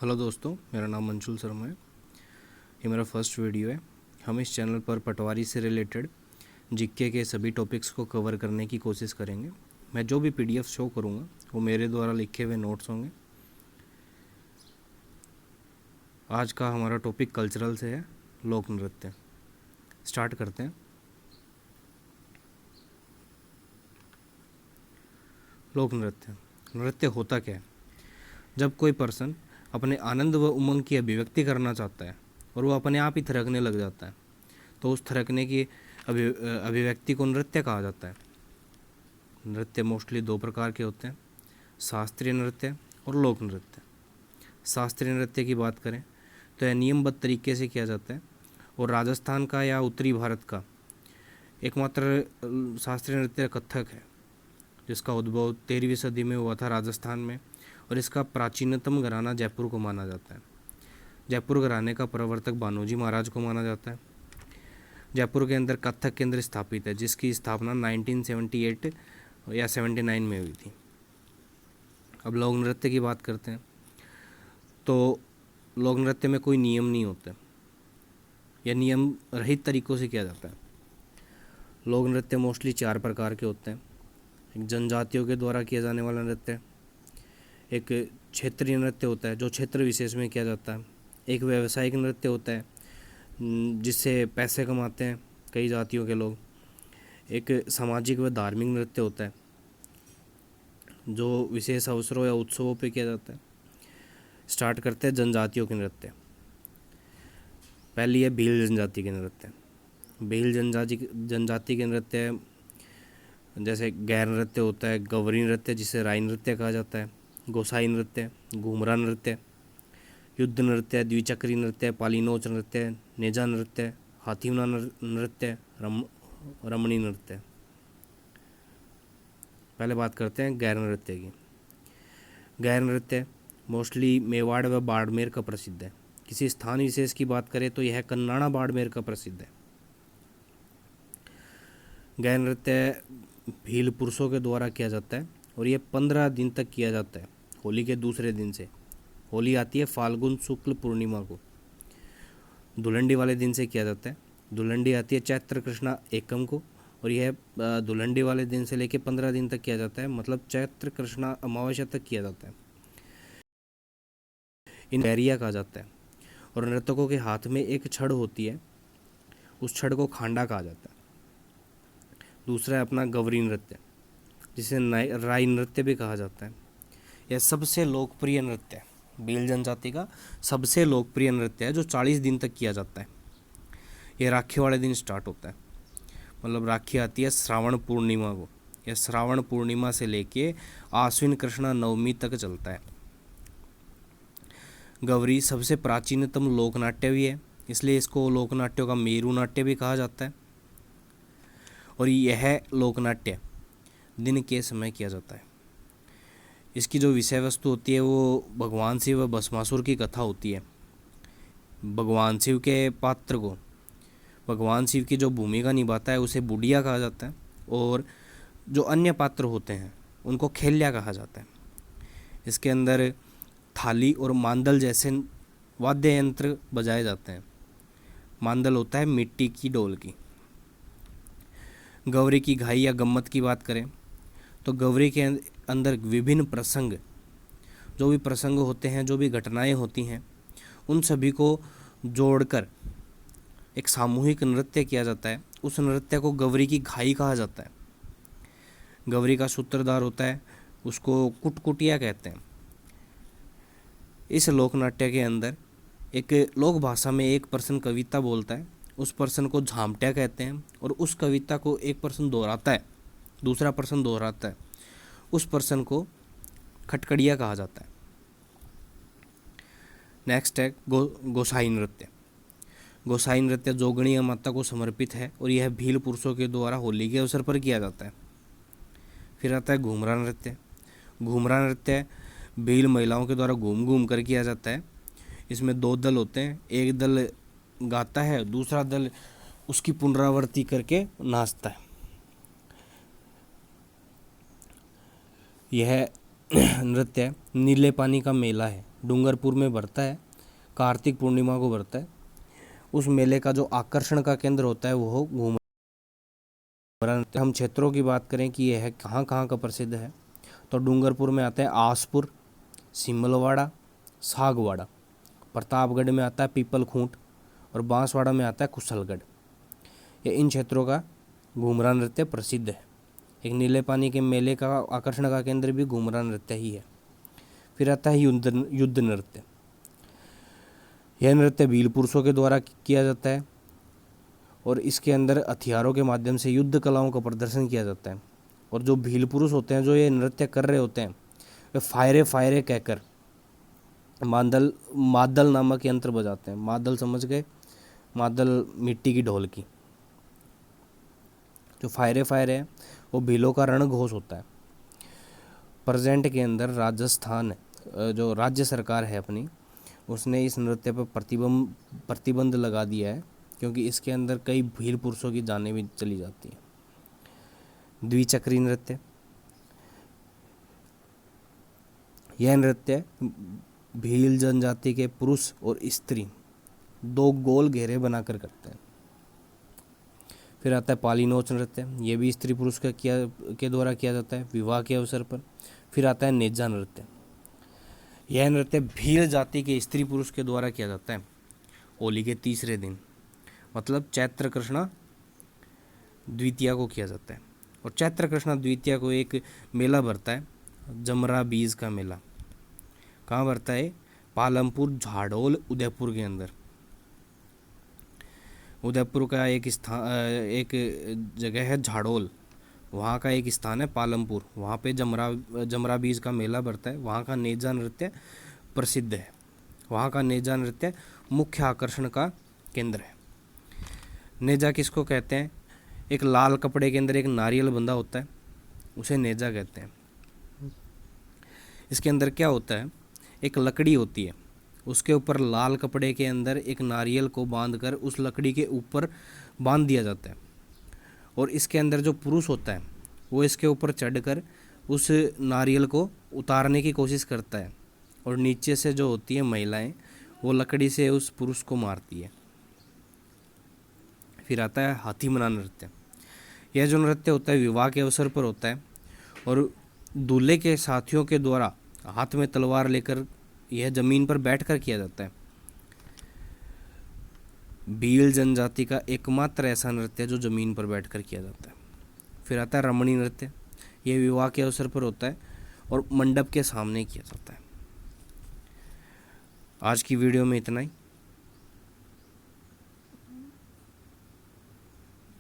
Hello दोस्तों, मेरा नाम मंशुल शर्मा है। ये मेरा फर्स्ट वीडियो है। हम इस चैनल पर पटवारी से रिलेटेड जीके के सभी टॉपिक्स को कवर करने की कोशिश करेंगे। मैं जो भी पीडीएफ शो करूँगा वो मेरे द्वारा लिखे हुए नोट्स होंगे। आज का हमारा टॉपिक कल्चरल से है, लोक नृत्य। स्टार्ट करते हैं। लोक नृत्य नृत्य होता क्या है? जब कोई पर्सन अपने आनंद व उमंग की अभिव्यक्ति करना चाहता है और वो अपने आप ही थिरकने लग जाता है, तो उस थिरकने की अभिव्यक्ति को नृत्य कहा जाता है। नृत्य मोस्टली दो प्रकार के होते हैं, शास्त्रीय नृत्य और लोक नृत्य। शास्त्रीय नृत्य की बात करें तो यह नियमबद्ध तरीके से किया जाता है और राजस्थान का या उत्तरी भारत का एकमात्र शास्त्रीय नृत्य कथक है, जिसका उद्भव 13वीं सदी में हुआ था राजस्थान में, और इसका प्राचीनतम घराना जयपुर को माना जाता है। जयपुर घराने का प्रवर्तक बानोजी महाराज को माना जाता है। जयपुर के अंदर कथक केंद्र स्थापित है, जिसकी स्थापना 1978 या 79 में हुई थी। अब लोक नृत्य की बात करते हैं तो लोक नृत्य में कोई नियम नहीं होते, यह नियम रहित तरीक़ों से किया जाता है। लोक नृत्य मोस्टली 4 प्रकार के होते हैं। एक जनजातियों के द्वारा किया जाने वाला नृत्य, एक क्षेत्रीय नृत्य होता है जो क्षेत्र विशेष में किया जाता है, एक व्यावसायिक नृत्य होता है जिससे पैसे कमाते हैं कई जातियों के लोग, एक सामाजिक व धार्मिक नृत्य होता है जो विशेष अवसरों या उत्सवों पे किया जाता है। स्टार्ट करते हैं जनजातियों के नृत्य। पहली है भील जनजाति के नृत्य। भील जनजाति के नृत्य जैसे गैर नृत्य होता है, गवरी नृत्य जिसे राई नृत्य कहा जाता है, गोसाई नृत्य, घूमरा नृत्य, युद्ध नृत्य, द्विचक्री नृत्य, पालीनोच नृत्य, नेजा नृत्य, हाथीवना नृत्य, रमणी नृत्य। पहले बात करते हैं गैर नृत्य की। गैर नृत्य मोस्टली मेवाड़ व बाड़मेर का प्रसिद्ध है। किसी स्थान विशेष की बात करें तो यह कन्नाड़ा बाड़मेर का प्रसिद्ध है। गैर नृत्य भील पुरुषों के द्वारा किया जाता है और यह 15 दिन तक किया जाता है, होली के दूसरे दिन से। होली आती है फाल्गुन शुक्ल पूर्णिमा को, धुलंडी वाले दिन से किया जाता है। धुलंडी आती है चैत्र कृष्णा एकम को और यह धुलंडी वाले दिन से लेकर 15 दिन तक किया जाता है, मतलब चैत्र कृष्णा अमावस्या तक किया जाता है। इन बैरिया कहा जाता है और नर्तकों के हाथ में एक छड़ होती है, उस छड़ को खांडा कहा जाता है। दूसरा है अपना गवरी नृत्य, जिसे राई नृत्य भी कहा जाता है। यह सबसे लोकप्रिय नृत्य है, भील जनजाति का सबसे लोकप्रिय नृत्य है जो 40 दिन तक किया जाता है। यह राखी वाले दिन स्टार्ट होता है, मतलब राखी आती है श्रावण पूर्णिमा को। यह श्रावण पूर्णिमा से लेके आश्विन कृष्णा नवमी तक चलता है। गवरी सबसे प्राचीनतम लोकनाट्य भी है, इसलिए इसको लोकनाट्यों का मेरू नाट्य भी कहा जाता है। और यह लोकनाट्य दिन के समय किया जाता है। इसकी जो विषय वस्तु होती है वो भगवान शिव व भस्मासुर की कथा होती है। भगवान शिव के पात्र को, भगवान शिव की जो भूमिका निभाता है उसे बुढ़िया कहा जाता है, और जो अन्य पात्र होते हैं उनको खेल्या कहा जाता है। इसके अंदर थाली और मांदल जैसे वाद्य यंत्र बजाए जाते हैं। मांदल होता है मिट्टी की डोल की। गौरी की घाई या गम्मत की बात करें तो गौरी के अंदर विभिन्न प्रसंग, जो भी प्रसंग होते हैं, जो भी घटनाएं होती हैं, उन सभी को जोड़कर एक सामूहिक नृत्य किया जाता है। उस नृत्य को गौरी की घाई कहा जाता है। गौरी का सूत्रधार होता है, उसको कुटकुटिया कहते हैं। इस लोकनाट्य के अंदर एक लोक भाषा में एक पर्सन कविता बोलता है, उस पर्सन को झामट्या कहते हैं, और उस कविता को एक पर्सन दोहराता है, दूसरा पर्सन दोहराता है, उस पर्सन को खटकड़िया कहा जाता है। नेक्स्ट है गोसाई नृत्य। गोसाई नृत्य जोगणी माता को समर्पित है और यह भील पुरुषों के द्वारा होली के अवसर पर किया जाता है। फिर आता है घूमरा नृत्य। घूमरा नृत्य भील महिलाओं के द्वारा घूम घूम कर किया जाता है। इसमें 2 दल होते हैं, एक दल गाता है, दूसरा दल उसकी पुनरावृत्ति करके नाचता है। यह नृत्य है नीले पानी का मेला है, डूंगरपुर में भरता है, कार्तिक पूर्णिमा को भरता है। उस मेले का जो आकर्षण का केंद्र होता है वो घूमरा नृत्य। हम क्षेत्रों की बात करें कि यह कहाँ कहाँ का प्रसिद्ध है, तो डूंगरपुर में आता है आसपुर, सिमलवाड़ा, सागवाड़ा। प्रतापगढ़ में आता है पीपल खूंट और बांसवाड़ा में आता है कुशलगढ़। ये इन क्षेत्रों का घूमरा नृत्य प्रसिद्ध है। एक नीले पानी के मेले का आकर्षण का केंद्र भी घूमरा नृत्य ही है। फिर आता है युद्ध नृत्य। यह नृत्य भील पुरुषों के द्वारा किया जाता है और इसके अंदर हथियारों के माध्यम से युद्ध कलाओं का प्रदर्शन किया जाता है। और जो भील पुरुष होते हैं जो ये नृत्य कर रहे होते हैं वे फायरे फायरे कहकर मादल नामक यंत्र बजाते हैं। मादल समझ गए, मादल मिट्टी की ढोल की। जो फायरे फायरे है वो भीलों का रणघोष होता है। प्रेजेंट के अंदर राजस्थान जो राज्य सरकार है अपनी, उसने इस नृत्य पर प्रतिबंध लगा दिया है, क्योंकि इसके अंदर कई भील पुरुषों की जानें भी चली जाती हैं। द्विचक्री नृत्य, यह नृत्य भील जनजाति के पुरुष और स्त्री दो गोल घेरे बनाकर करते हैं। फिर आता है पालीनोच नृत्य, यह भी स्त्री पुरुष के द्वारा किया जाता है विवाह के अवसर पर। फिर आता है नेजा नृत्य, यह नृत्य भील जाति के स्त्री पुरुष के द्वारा किया जाता है होली के तीसरे दिन, मतलब चैत्र कृष्णा द्वितीया को किया जाता है। और चैत्र कृष्णा द्वितीया को एक मेला भरता है, जमरा बीज का मेला। कहाँ भरता है? पालमपुर, झाडोल, उदयपुर के अंदर। उदयपुर का एक जगह है झाडोल, वहाँ का एक स्थान है पालमपुर, वहाँ पे जमरा बीज का मेला भरता है। वहाँ का नेजा नृत्य प्रसिद्ध है, वहाँ का नेजा नृत्य मुख्य आकर्षण का केंद्र है। नेजा किसको कहते हैं? एक लाल कपड़े के अंदर एक नारियल बंधा होता है, उसे नेजा कहते हैं। इसके अंदर क्या होता है? एक लकड़ी होती है, उसके ऊपर लाल कपड़े के अंदर एक नारियल को बांधकर उस लकड़ी के ऊपर बांध दिया जाता है। और इसके अंदर जो पुरुष होता है वो इसके ऊपर चढ़कर उस नारियल को उतारने की कोशिश करता है, और नीचे से जो होती है महिलाएं वो लकड़ी से उस पुरुष को मारती है। फिर आता है हाथी मना नृत्य। यह जो नृत्य होता है विवाह के अवसर पर होता है, और दूल्हे के साथियों के द्वारा हाथ में तलवार लेकर यह जमीन पर बैठकर किया जाता है। भील जनजाति का एकमात्र ऐसा नृत्य जो जमीन पर बैठकर किया जाता है। फिर आता है रमणी नृत्य, यह विवाह के अवसर पर होता है और मंडप के सामने किया जाता है। आज की वीडियो में इतना ही।